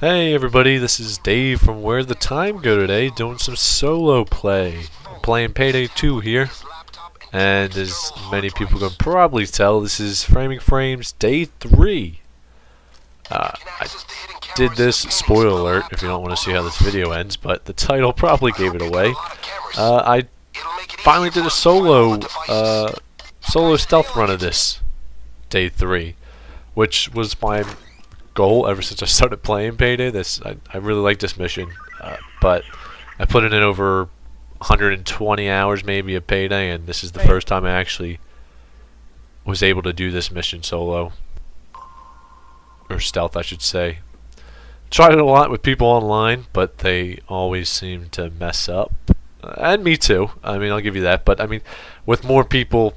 Hey everybody, this is Dave from Where the Time Go today, doing some solo play. I'm playing Payday 2 here, and as many people can probably tell, this is Framing Fram's Day 3. I did this, spoiler alert if you don't want to see how this video ends, but the title probably gave it away. I finally did a solo stealth run of this Day 3, which was my goal ever since I started playing Payday. I really like this mission, but I put in over 120 hours maybe of Payday, and this is the first time I actually was able to do this mission solo, or stealth I should say. Tried it a lot with people online, but they always seem to mess up, and me too. I mean, I'll give you that, but I mean, with more people,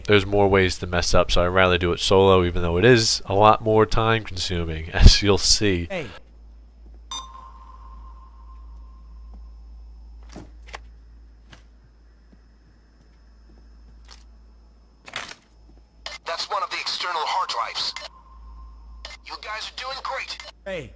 there's more ways to mess up, so I'd rather do it solo, even though it is a lot more time consuming, as you'll see. That's one of the external hard drives. You guys are doing great. Hey.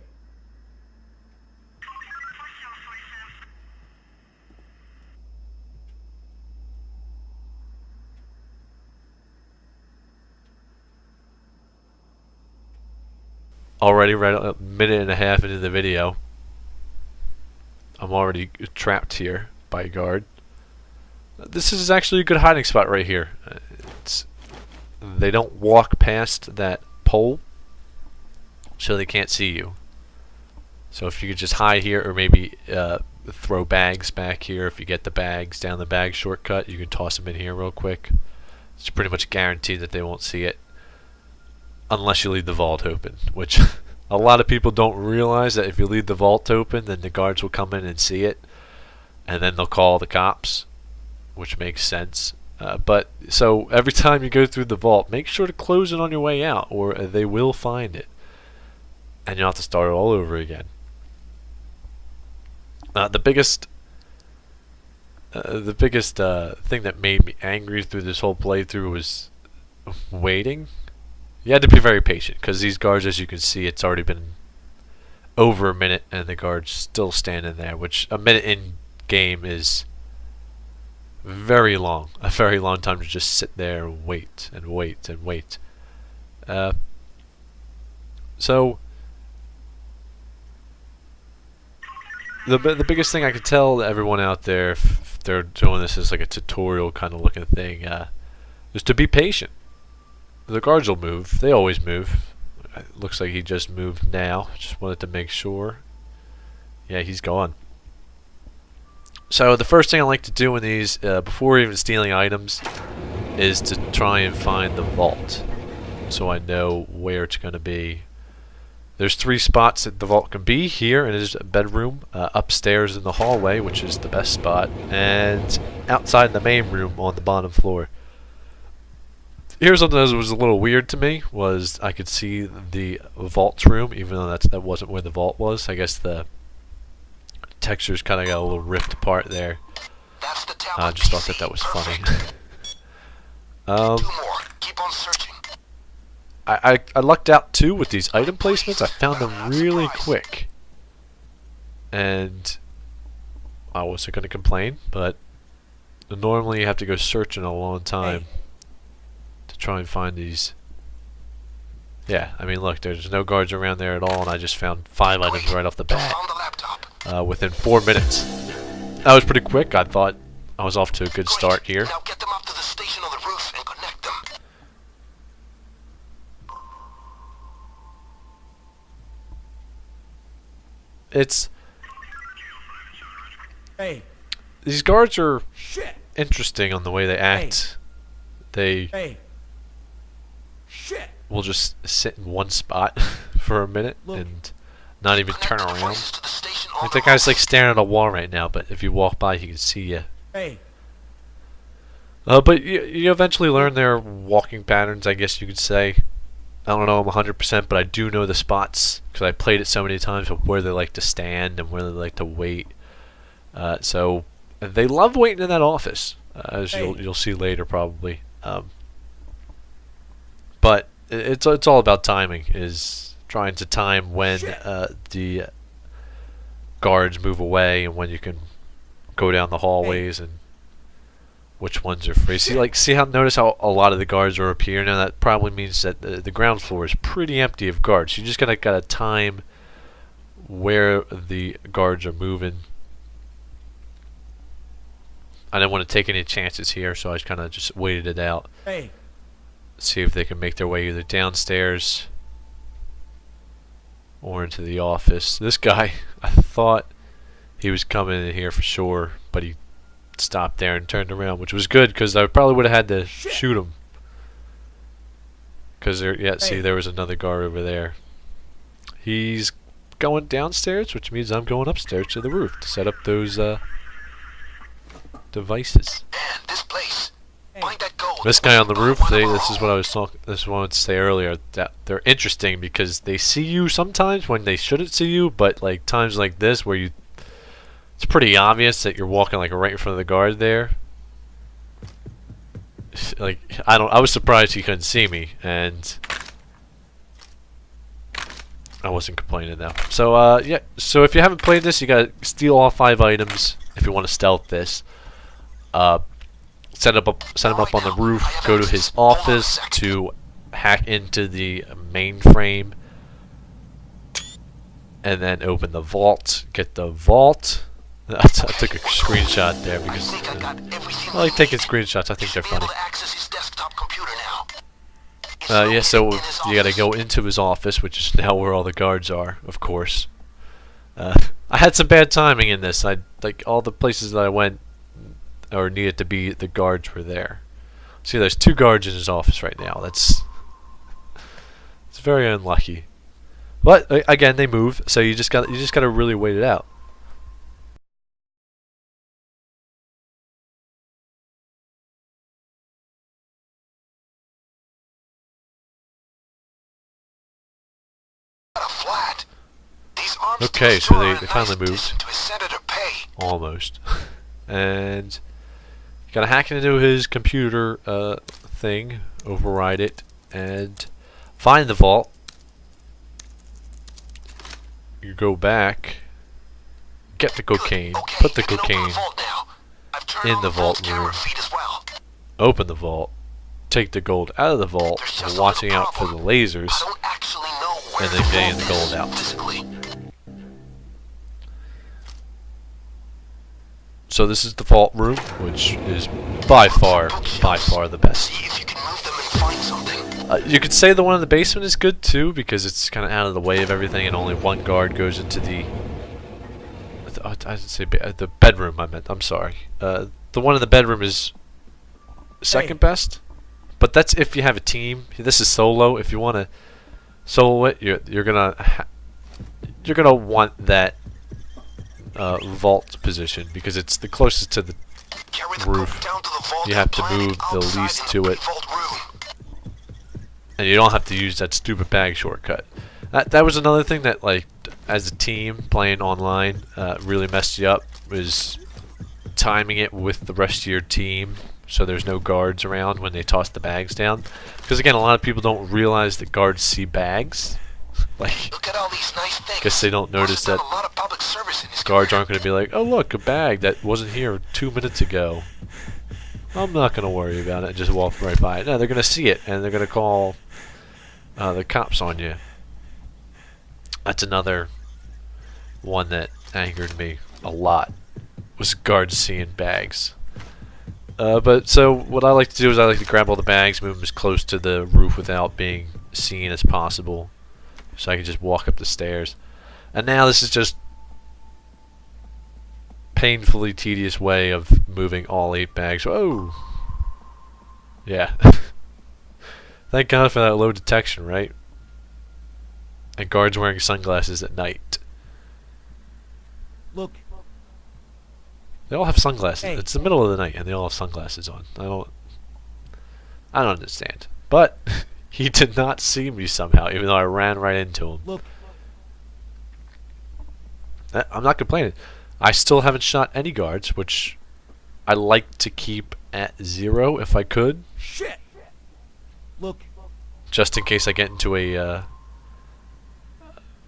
Already right a minute and a half into the video, I'm already trapped here by a guard. This is actually a good hiding spot right here. They don't walk past that pole, so they can't see you. So if you could just hide here, or maybe throw bags back here. If you get the bags down the bag shortcut, you can toss them in here real quick. It's pretty much guaranteed that they won't see it. Unless you leave the vault open, which a lot of people don't realize, that if you leave the vault open, then the guards will come in and see it, and then they'll call the cops, which makes sense. But so every time you go through the vault, make sure to close it on your way out, or they will find it, and you'll have to start it all over again. The biggest thing that made me angry through this whole playthrough was waiting. You had to be very patient, because these guards, as you can see, it's already been over a minute and the guard's still standing there, which a minute in game is very long. A very long time to just sit there and wait and wait and wait. So the biggest thing I could tell everyone out there, if they're doing this as like a tutorial kind of looking thing, is to be patient. The guards will move. They always move. It looks like he just moved now. Just wanted to make sure. Yeah, he's gone. So the first thing I like to do in these, before even stealing items, is to try and find the vault, so I know where it's going to be. There's 3 spots that the vault can be. Here in his bedroom, upstairs in the hallway, which is the best spot, and outside the main room on the bottom floor. Here's something that was a little weird to me, was I could see the vault room, even though that wasn't where the vault was. I guess the textures kind of got a little ripped apart there. I just thought that was funny. Keep on searching. I lucked out too with these item placements. I found them really quick, and I wasn't going to complain, but normally you have to go searching a long time to try and find these. Yeah, I mean, look, there's no guards around there at all, and I just found 5 items right off the bat within 4 minutes. That was pretty quick. I thought I was off to a good start here. Now get them up to the station on the roof and connect them. It's these guards are interesting on the way they act. They will just sit in one spot for a minute and not even turn around. Like that guy's like staring at a wall right now, but if you walk by, he can see you. But you eventually learn their walking patterns, I guess you could say. I don't know them 100%, but I do know the spots, because I played it so many times, of where they like to stand and where they like to wait. So they love waiting in that office, as you'll see later probably. But it's all about timing, is trying to time when the guards move away and when you can go down the hallways and which ones are free. Notice how a lot of the guards are up here. Now that probably means that the ground floor is pretty empty of guards. You just gotta time where the guards are moving. I didn't want to take any chances here, so I kind of just waited it out. Hey. See if they can make their way either downstairs or into the office. This guy, I thought he was coming in here for sure, but he stopped there and turned around, which was good because I probably would have had to shoot him. Because see, there was another guard over there. He's going downstairs, which means I'm going upstairs to the roof to set up those devices. This guy on the roof, this is what I was talking. This is what I wanted to say earlier. That they're interesting because they see you sometimes when they shouldn't see you, but like times like this where it's pretty obvious that you're walking like right in front of the guard there. Like I was surprised he couldn't see me, and I wasn't complaining though. So yeah. So if you haven't played this, you gotta steal all 5 items if you want to stealth this. Set him up on the roof. Go to his office to hack into the mainframe, and then open the vault. Get the vault. I took a screenshot there because I like taking screenshots. I think they're funny. Yeah, so you gotta go into his office, which is now where all the guards are, of course. I had some bad timing in this. Like all the places that I went or needed to be, the guards were there. See, there's 2 guards in his office right now. It's very unlucky. But again, they move, so you just gotta really wait it out. Okay, so they finally moved. Almost. And you gotta hack into his computer thing, override it, and find the vault. You go back, get the cocaine, put the cocaine in the vault room, open the vault, take the gold out of the vault, while watching out for the lasers, and then getting the gold out. So this is the vault room, which is by far the best. You could say the one in the basement is good too, because it's kind of out of the way of everything, and only 1 guard goes into the. I didn't say the bedroom. I meant. I'm sorry. The one in the bedroom is second best, but that's if you have a team. This is solo. If you want to solo it, you're gonna want that vault position because it's the closest to the roof. You have to move the least to it, and you don't have to use that stupid bag shortcut. That was another thing that, like, as a team playing online, really messed you up, was timing it with the rest of your team so there's no guards around when they toss the bags down. Because again, a lot of people don't realize that guards see bags. Like, guess they don't notice that guards aren't going to be like, oh look, a bag that wasn't here 2 minutes ago. I'm not going to worry about it and just walk right by it. No, they're going to see it and they're going to call the cops on you. That's another one that angered me a lot, was guards seeing bags. But so what I like to do is I like to grab all the bags, move them as close to the roof without being seen as possible, so I can just walk up the stairs. And now this is just painfully tedious way of moving all 8 bags. Whoa! Yeah. Thank God for that low detection, right? And guards wearing sunglasses at night. Look. They all have sunglasses. Hey. It's the middle of the night and they all have sunglasses on. I don't understand. But he did not see me somehow, even though I ran right into him. Look. I'm not complaining. I still haven't shot any guards, which I like to keep at 0 if I could. Shit. Look. Just in case I get into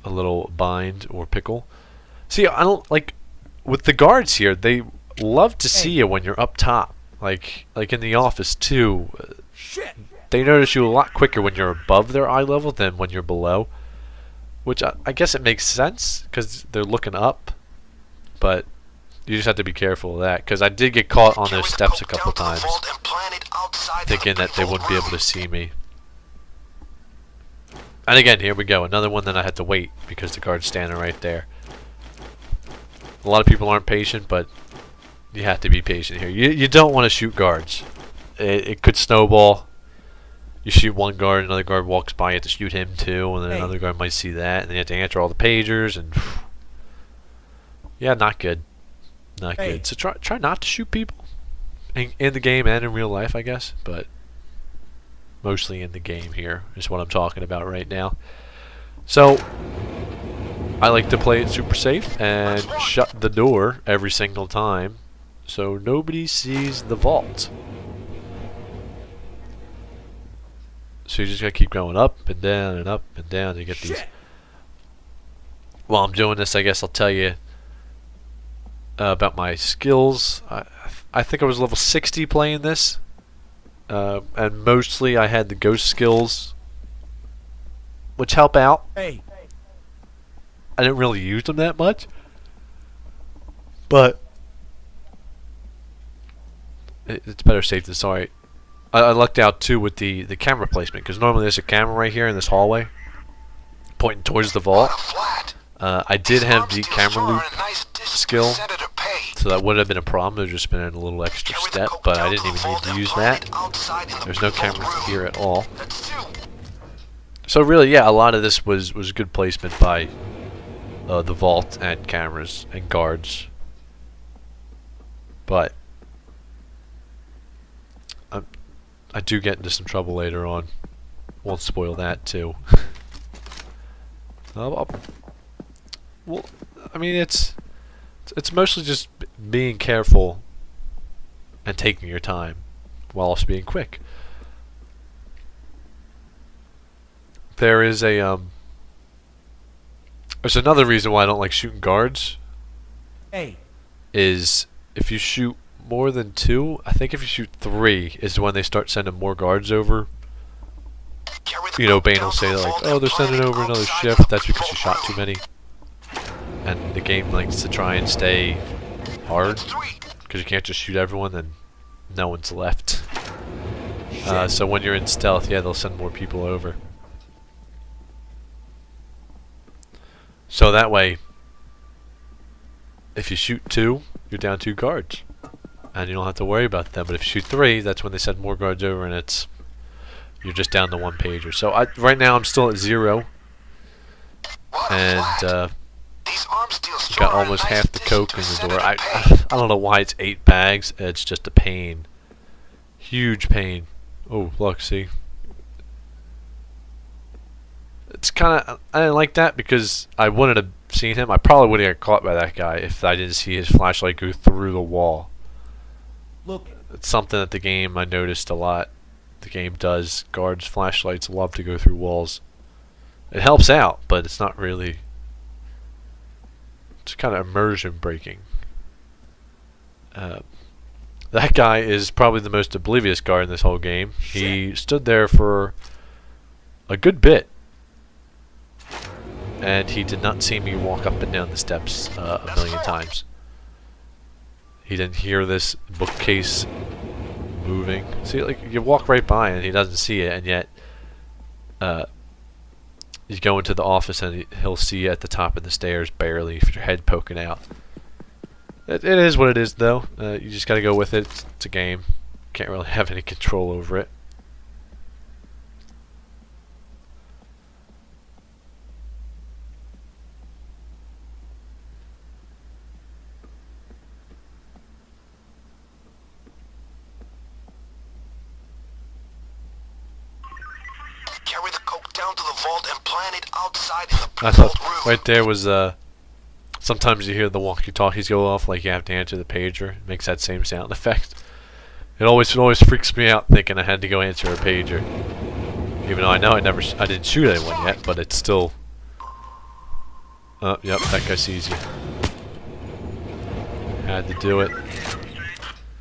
a little bind or pickle. See, I don't like with the guards here. They love to see you when you're up top, like in the office too. They notice you a lot quicker when you're above their eye level than when you're below, which I guess it makes sense because they're looking up, but you just have to be careful of that, because I did get caught on those steps a couple times, thinking that they wouldn't be able to see me. And again, here we go, another one that I had to wait because the guard's standing right there. A lot of people aren't patient, but you have to be patient here. You don't want to shoot guards. It could snowball. You shoot one guard, another guard walks by, you have to shoot him too, and then another guard might see that, and then you have to answer all the pagers, and yeah, not good. Not good. So try not to shoot people in the game and in real life, I guess, but mostly in the game here is what I'm talking about right now. So I like to play it super safe and shut the door every single time so nobody sees the vault. So you just gotta keep going up and down and up and down to get these. While I'm doing this, I guess I'll tell you about my skills. I think I was level 60 playing this, and mostly I had the ghost skills, which help out. I didn't really use them that much, but it's better safe than sorry. I lucked out too with the camera placement, because normally there's a camera right here in this hallway pointing towards the vault. I did have the camera loop skill, so that would have been a problem. There's just been a little extra step, but I didn't even need to use that. There's no cameras here at all. So really, yeah, a lot of this was good placement by the vault and cameras and guards. But I do get into some trouble later on. Won't spoil that too. Well, I mean, it's mostly just being careful and taking your time while also being quick. There is a there's another reason why I don't like shooting guards. Is if you shoot more than 2, I think if you shoot 3 is when they start sending more guards over. You know, Bane will say like, oh, they're sending over another shift. That's because you shot too many. And the game likes to try and stay hard, because you can't just shoot everyone, then no one's left. So when you're in stealth, yeah, they'll send more people over. So that way, if you shoot 2, you're down 2 guards, and you don't have to worry about them. But if you shoot 3, that's when they send more guards over, and you're just down to 1 pager. So right now I'm still at 0, and got almost half the coke in the door. I don't know why it's 8 bags. It's just a pain, huge pain. Oh, look, see. It's kind of, I didn't like that because I wouldn't have seen him. I probably would have got caught by that guy if I didn't see his flashlight go through the wall. Look, it's something that the game I noticed a lot. The game does. Guards' flashlights love to go through walls. It helps out, but it's not really. It's kind of immersion breaking. That guy is probably the most oblivious guard in this whole game. He stood there for a good bit, and he did not see me walk up and down the steps a million times. He didn't hear this bookcase moving. See, like, you walk right by and he doesn't see it, and yet you go into the office and he'll see you at the top of the stairs barely with your head poking out. It is what it is, though. You just gotta go with it. It's a game. Can't really have any control over it. Carry the coke down to the vault and plant it outside in the I thought right there was sometimes you hear the walkie-talkies go off, like you have to answer the pager. It makes that same sound effect. It always freaks me out thinking I had to go answer a pager, even though I know I didn't shoot anyone yet. But it's still Oh, yep, that guy sees you. Had to do it.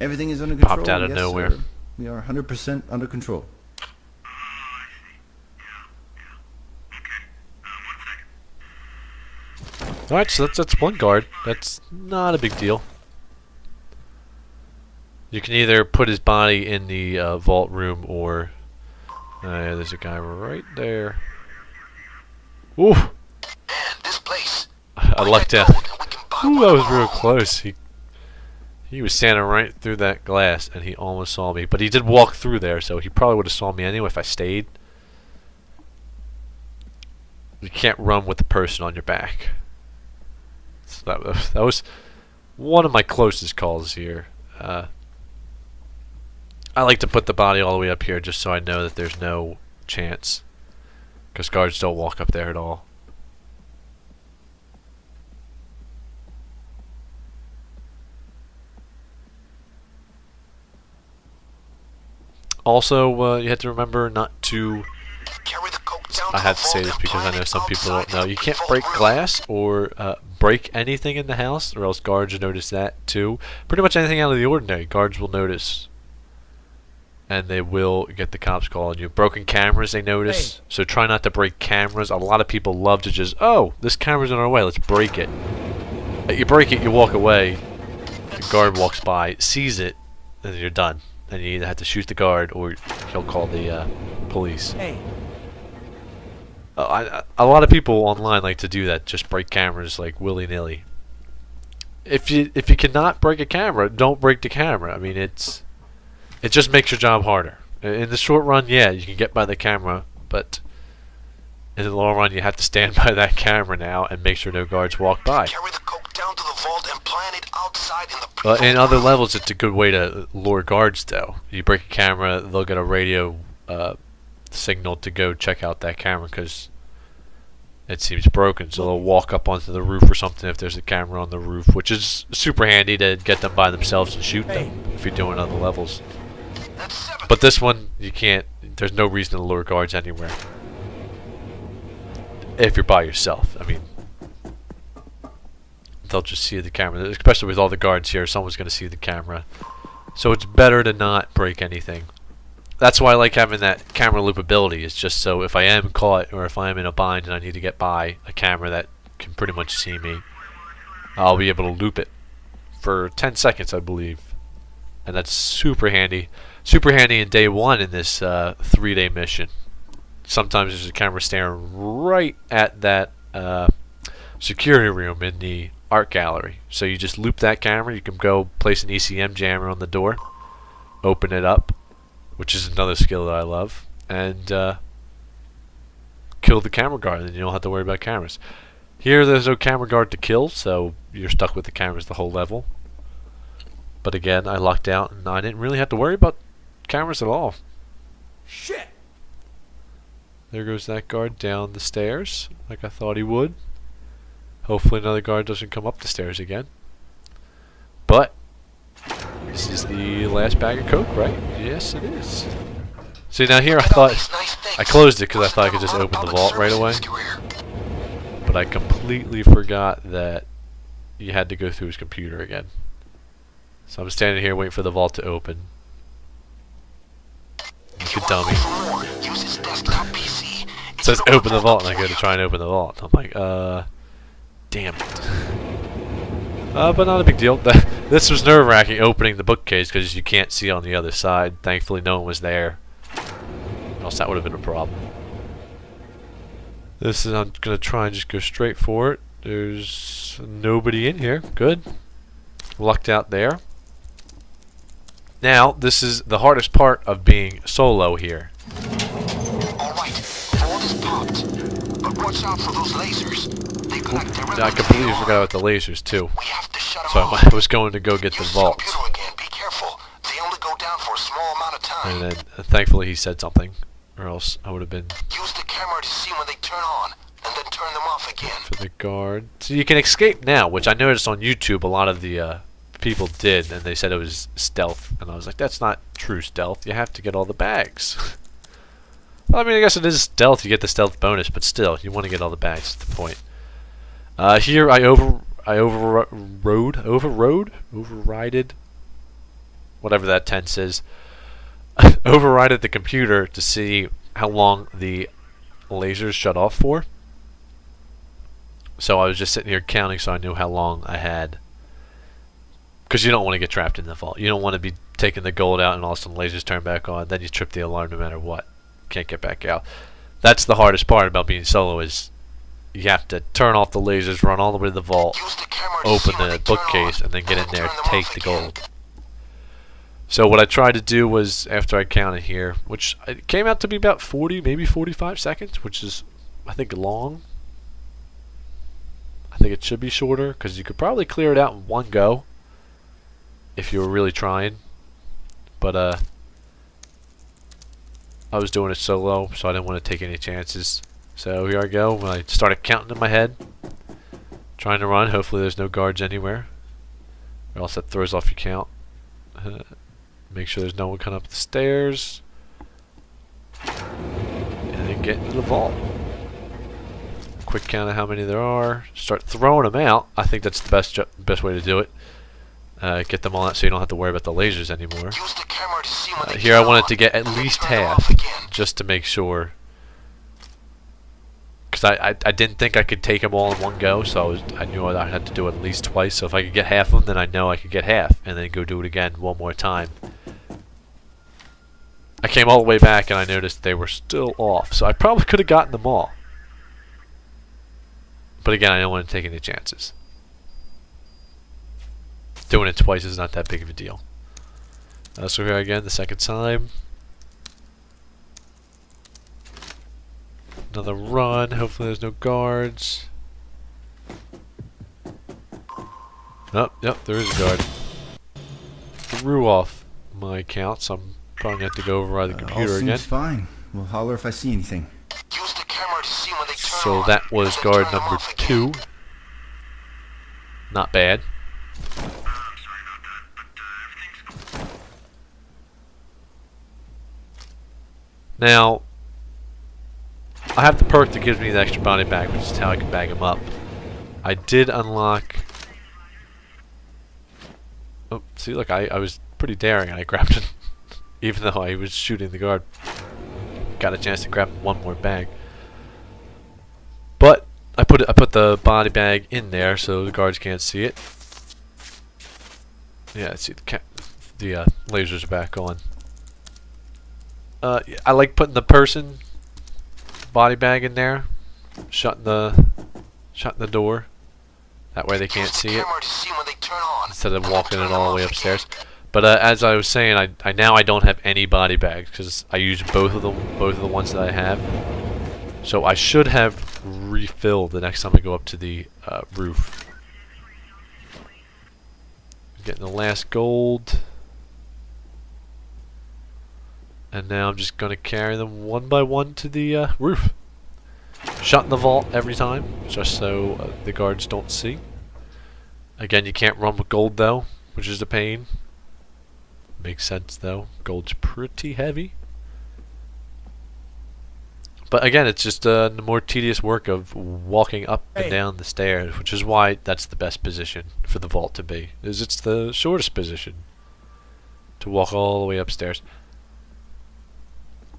Everything is under control. Popped out of yes, nowhere. Sir. We are 100% under control. Alright, so that's one guard. That's not a big deal. You can either put his body in the vault room or... yeah, there's a guy right there. Ooh! Man, this place. I lucked out. Ooh, that was real close. He was standing right through that glass and he almost saw me. But he did walk through there, so he probably would have saw me anyway if I stayed. You can't run with the person on your back. So that was one of my closest calls here. I like to put the body all the way up here just so I know that there's no chance. Because guards don't walk up there at all. Also, you have to remember not to... I have to say this because I know some people don't know. You can't break glass or break anything in the house, or else guards will notice that too. Pretty much anything out of the ordinary, guards will notice. And they will get the cops calling you. Broken cameras, they notice. Hey. So try not to break cameras. A lot of people love to just, oh, this camera's in our way, let's break it. You break it, you walk away. The guard walks by, sees it, and you're done. And you either have to shoot the guard or he'll call the police. Hey. A lot of people online like to do that, just break cameras like willy-nilly. If you cannot break a camera, don't break the camera. I mean, it just makes your job harder. In the short run, yeah, you can get by the camera, but in the long run, you have to stand by that camera now and make sure no guards walk by. Carry the coke down to the vault and plant it outside in the in other levels, it's a good way to lure guards, though. You break a camera, they'll get a radio signal to go check out that camera because it seems broken. So they'll walk up onto the roof or something if there's a camera on the roof, which is super handy to get them by themselves and shoot them if you're doing other levels. But this one, you can't. There's no reason to lure guards anywhere. If you're by yourself, I mean, they'll just see the camera. Especially with all the guards here, someone's going to see the camera. So it's better to not break anything. That's why I like having that camera loop ability. It's just so if I am caught or if I am in a bind and I need to get by a camera that can pretty much see me, I'll be able to loop it for 10 seconds, I believe. And that's super handy. Super handy in day one in this 3-day mission. Sometimes there's a camera staring right at that security room in the art gallery. So you just loop that camera. You can go place an ECM jammer on the door, open it up, which is another skill that I love, and kill the camera guard, and you don't have to worry about cameras. Here there's no camera guard to kill, so you're stuck with the cameras the whole level. But again, I lucked out, and I didn't really have to worry about cameras at all. Shit! There goes that guard down the stairs, like I thought he would. Hopefully another guard doesn't come up the stairs again. But this is the last bag of coke, right? Yes, it is. See, now here I thought I closed it because I thought I could just open the vault right away. But I completely forgot that you had to go through his computer again. So I'm standing here waiting for the vault to open. Like a dummy. It says open the vault, and I go to try and open the vault. I'm like, damn it. But not a big deal. This was nerve-wracking opening the bookcase because you can't see on the other side. Thankfully, no one was there. Else that would have been a problem. This is, I'm gonna try and just go straight for it. There's nobody in here. Good. Lucked out there. Now, this is the hardest part of being solo here. Alright, vault is popped. But watch out for those lasers. They connect directly. I completely forgot about the lasers too. We have to shut them So off. I was going to go get the vault. Again. Be careful. They only go down for a small amount of time. And then thankfully he said something, or else I would have been Use the camera to see when they turn on, and then turn them off again. for the guard. So you can escape now, which I noticed on YouTube a lot of the people did, and they said it was stealth. And I was like, that's not true stealth. You have to get all the bags. Well, I mean, I guess it is stealth. You get the stealth bonus, but still, you want to get all the bags. That's the point. Here I overrided, whatever that tense is. Overrided the computer to see how long the lasers shut off for. So I was just sitting here counting so I knew how long I had. Because you don't want to get trapped in the vault. You don't want to be taking the gold out and all of a sudden lasers turn back on. Then you trip the alarm no matter what. Can't get back out. That's the hardest part about being solo, is you have to turn off the lasers, run all the way to the vault, open the bookcase, and then get in there and take the gold. So what I tried to do was, after I counted here, which it came out to be about 40, maybe 45 seconds, which is, I think, long. I think it should be shorter, because you could probably clear it out in one go if you were really trying. But I was doing it solo, so I didn't want to take any chances. So here I go. When I started counting in my head, trying to run. Hopefully there's no guards anywhere, or else that throws off your count. Make sure there's no one coming up the stairs, and then get into the vault. Quick count of how many there are. Start throwing them out. I think that's the best way to do it. Get them all out so you don't have to worry about the lasers anymore. Here I wanted to get at least half, just to make sure. Because I didn't think I could take them all in one go, so I knew I had to do it at least twice. So if I could get half of them, then I know I could get half, and then go do it again one more time. I came all the way back and I noticed they were still off, so I probably could have gotten them all. But again, I don't want to take any chances. Doing it twice is not that big of a deal. So here again, the second time. Another run. Hopefully there's no guards. Oh, yep, there is a guard. Threw off my count, so I'm probably going to have to go override the computer all again. seems fine. We'll holler if I see anything. So that was guard number 2. Not bad. Now, I have the perk that gives me the extra body bag, which is how I can bag them up. I did unlock... Oh, see, look, I was pretty daring and I grabbed it, even though I was shooting the guard. Got a chance to grab one more bag. But I put the body bag in there so the guards can't see it. Yeah, see the lasers are back on. I like putting the person body bag in there, shutting the door. That way they can't see it instead of walking it all the way upstairs. But as I was saying, I now don't have any body bags because I used both of the ones that I have. So I should have refilled the next time I go up to the roof. Getting the last gold. And now I'm just going to carry them one by one to the roof. Shutting the vault every time, just so the guards don't see. Again, you can't run with gold though, which is a pain. Makes sense though. Gold's pretty heavy. But again, it's just the more tedious work of walking up and down the stairs, which is why that's the best position for the vault to be. It's the shortest position to walk all the way upstairs.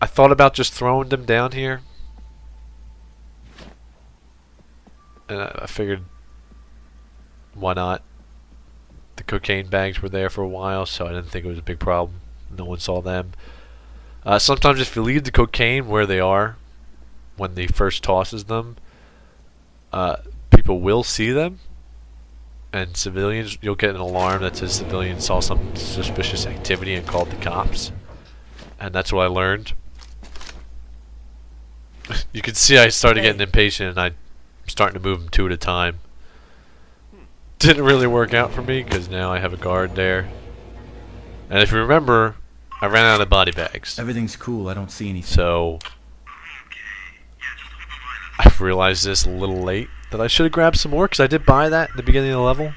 I thought about just throwing them down here, and I figured, why not? The cocaine bags were there for a while, so I didn't think it was a big problem. No one saw them. Sometimes if you leave the cocaine where they are, when they first tosses them, people will see them, and civilians, you'll get an alarm that says civilians saw some suspicious activity and called the cops. And that's what I learned. You can see I started getting impatient and I'm starting to move them 2 at a time. Didn't really work out for me because now I have a guard there. And if you remember, I ran out of body bags. Everything's cool. I don't see anything. So I've realized this a little late that I should have grabbed some more because I did buy that in the beginning of the level.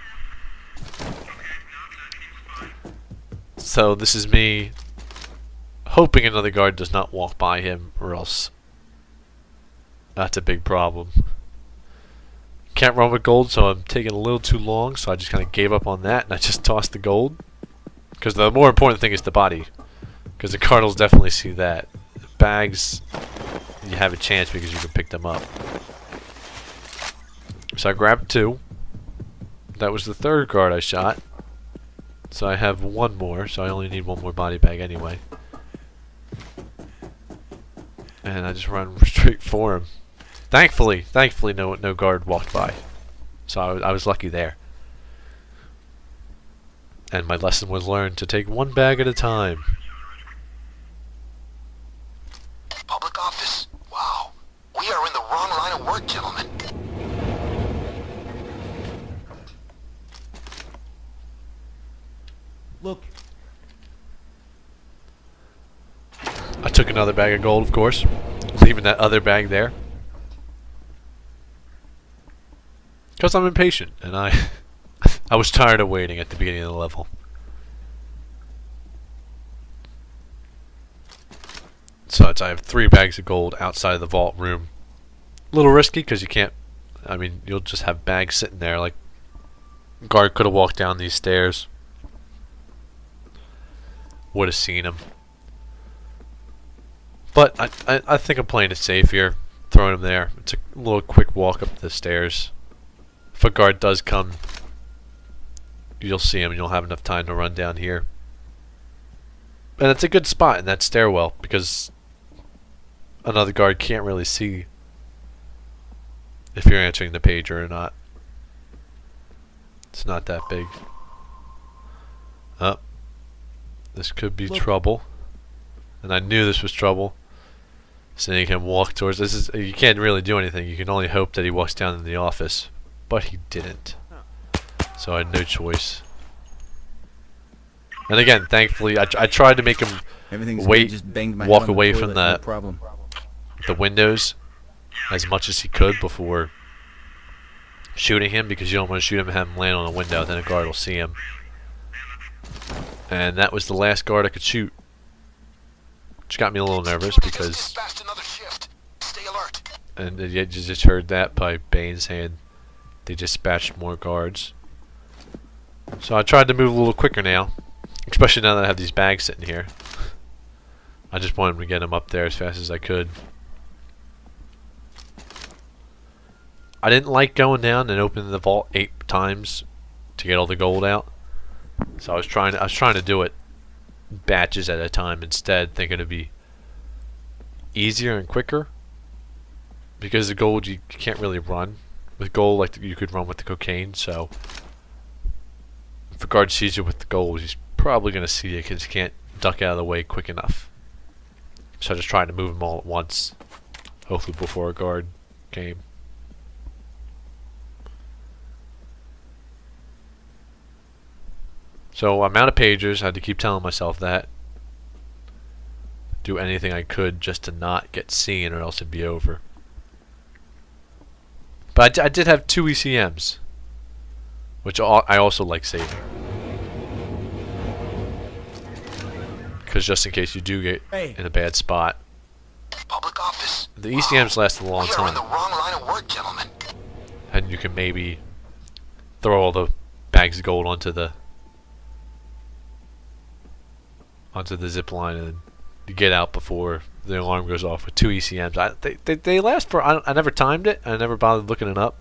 So this is me hoping another guard does not walk by him, or else that's a big problem. can't run with gold, so I'm taking a little too long, so I just kind of gave up on that, and I just tossed the gold. Because the more important thing is the body. Because the Cardinals definitely see that. Bags, you have a chance because you can pick them up. So I grabbed 2. That was the 3rd guard I shot. So I have 1 more, so I only need 1 more body bag anyway. And I just run straight for him. Thankfully no guard walked by. So I was lucky there. And my lesson was learned to take 1 bag at a time. Public office? Wow. We are in the wrong line of work, gentlemen. Look. I took another bag of gold, of course, leaving that other bag there. Because I'm impatient, and I was tired of waiting at the beginning of the level. So I have 3 bags of gold outside of the vault room. A little risky because you can't, I mean, you'll just have bags sitting there. Like, guard could have walked down these stairs. Would have seen him. But I think I'm playing it safe here, throwing him there. It's a little quick walk up the stairs. If a guard does come, you'll see him and you'll have enough time to run down here. And it's a good spot in that stairwell because another guard can't really see if you're answering the pager or not. It's not that big. Oh, this could be trouble. And I knew this was trouble. Seeing him walk towards this is, you can't really do anything. You can only hope that he walks down in the office. But he didn't. So I had no choice. And again, thankfully, I tried to make him wait, just banged my walk head on away the from toilet, no problem. the windows as much as he could before shooting him, because you don't want to shoot him and have him land on a window, then a guard will see him. And that was the last guard I could shoot. Which got me a little nervous because... Dispatched another shift. Stay alert. And you just heard that by Bane saying they dispatched more guards. So I tried to move a little quicker now. Especially now that I have these bags sitting here. I just wanted to get them up there as fast as I could. I didn't like going down and opening the vault 8 times to get all the gold out. So I was trying to do it batches at a time instead, thinking it'd be easier and quicker. Because the gold, you can't really run with gold like you could run with the cocaine. So if a guard sees you with the gold, he's probably going to see you because you can't duck out of the way quick enough. So I just tried to move them all at once, hopefully before a guard came. So I'm out of pagers. I had to keep telling myself that. Do anything I could just to not get seen, or else it'd be over. But I did have 2 ECMs, which I also like saving. Because just in case you do get in a bad spot. Public office. The ECMs last a long We are in the time. wrong line of work, gentlemen. And you can maybe throw all the bags of gold onto the zip line, and you get out before the alarm goes off with 2 ECMs. They last for, I never timed it. I never bothered looking it up.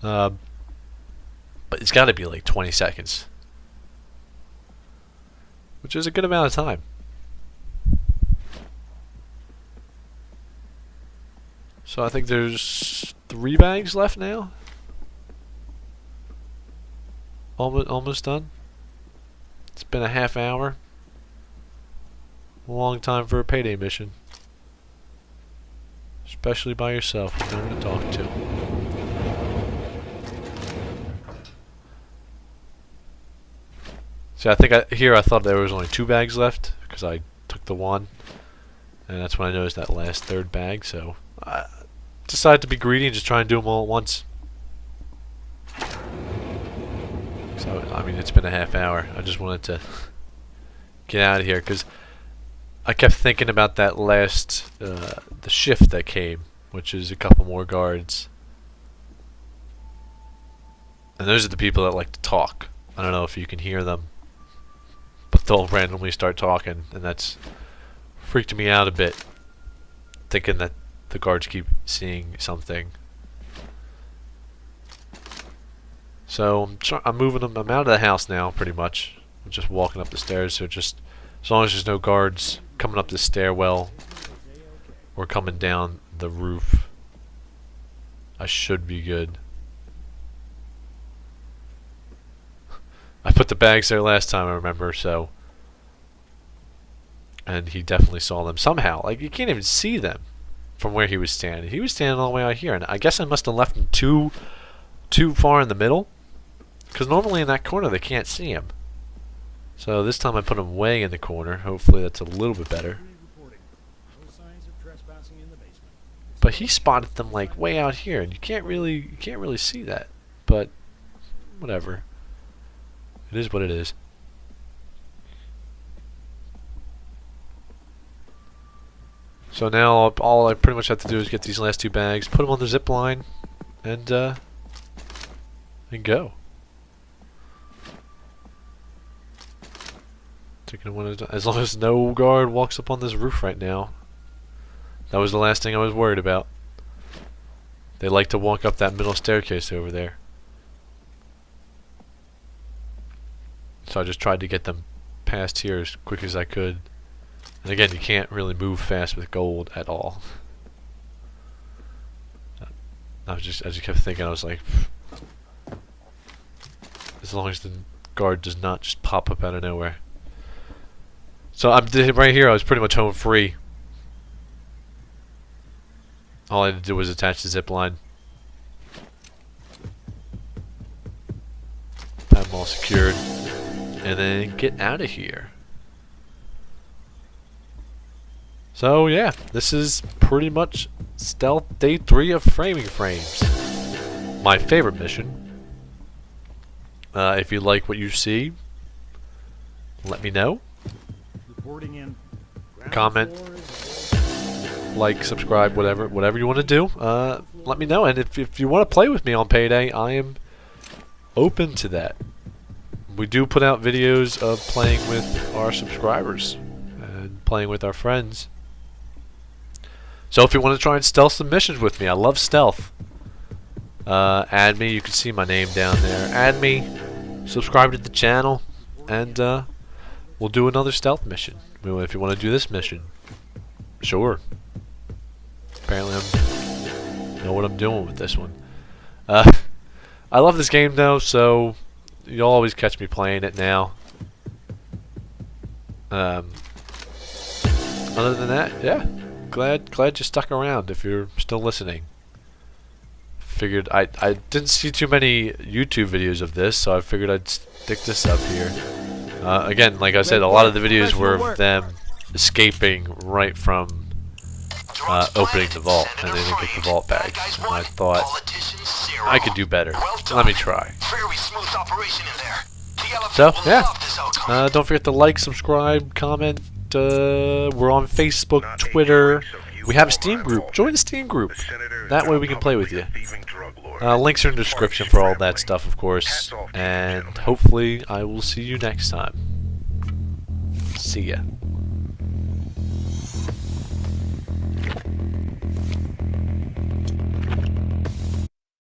But it's got to be like 20 seconds. Which is a good amount of time. So I think there's 3 bags left now. Almost done. It's been a half hour. A long time for a payday mission. Especially by yourself with no one to talk to. See, I think I thought there was only 2 bags left because I took the 1, and that's when I noticed that last 3rd bag. So I decided to be greedy and just try and do them all at once. So I mean, it's been a half hour. I just wanted to get out of here because I kept thinking about that last the shift that came, which is a couple more guards. And those are the people that like to talk. I don't know if you can hear them, but they'll randomly start talking, and that's freaked me out a bit, thinking that the guards keep seeing something. So I'm moving them. I'm out of the house now, pretty much. I'm just walking up the stairs, so just as long as there's no guards coming up the stairwell or coming down the roof, I should be good. I put the bags there last time, I remember, so. And he definitely saw them somehow. Like, you can't even see them from where he was standing. He was standing all the way out here, and I guess I must have left him too far in the middle, because normally in that corner they can't see him. So this time I put him way in the corner. Hopefully that's a little bit better. But he spotted them like way out here, and you can't really see that. But whatever. It is what it is. So now all I pretty much have to do is get these last 2 bags, put them on the zip line, and go. As long as no guard walks up on this roof right now. That was the last thing I was worried about. They like to walk up that middle staircase over there. So I just tried to get them past here as quick as I could. And again, you can't really move fast with gold at all. I was just, as you kept thinking, I was like, as long as the guard does not just pop up out of nowhere. So I'm right here. I was pretty much home free. All I had to do was attach the zip line. Have them all secured, and then get out of here. So yeah, this is pretty much Stealth Day 3 of Framing Frames. My favorite mission. If you like what you see, let me know. Comment, like, subscribe, whatever you want to do. Let me know, and if you want to play with me on Payday, I am open to that. We do put out videos of playing with our subscribers and playing with our friends. So if you want to try and stealth some missions with me, I love stealth. Add me. You can see my name down there. Add me. Subscribe to the channel, and we'll do another stealth mission. If you want to do this mission, sure. Apparently I know what I'm doing with this one. I love this game though, so you'll always catch me playing it now. Other than that, yeah. Glad you stuck around if you're still listening. Figured I didn't see too many YouTube videos of this, so I figured I'd stick this up here. Again, like I said, a lot of the videos were of them escaping right from opening the vault, and they didn't get the vault bags. And I thought I could do better. Let me try. So yeah, don't forget to like, subscribe, comment. We're on Facebook, Twitter. We have a Steam group. Join the Steam group. That way we can play with you. Links are in the description for all that stuff, of course. And hopefully I will see you next time. See ya.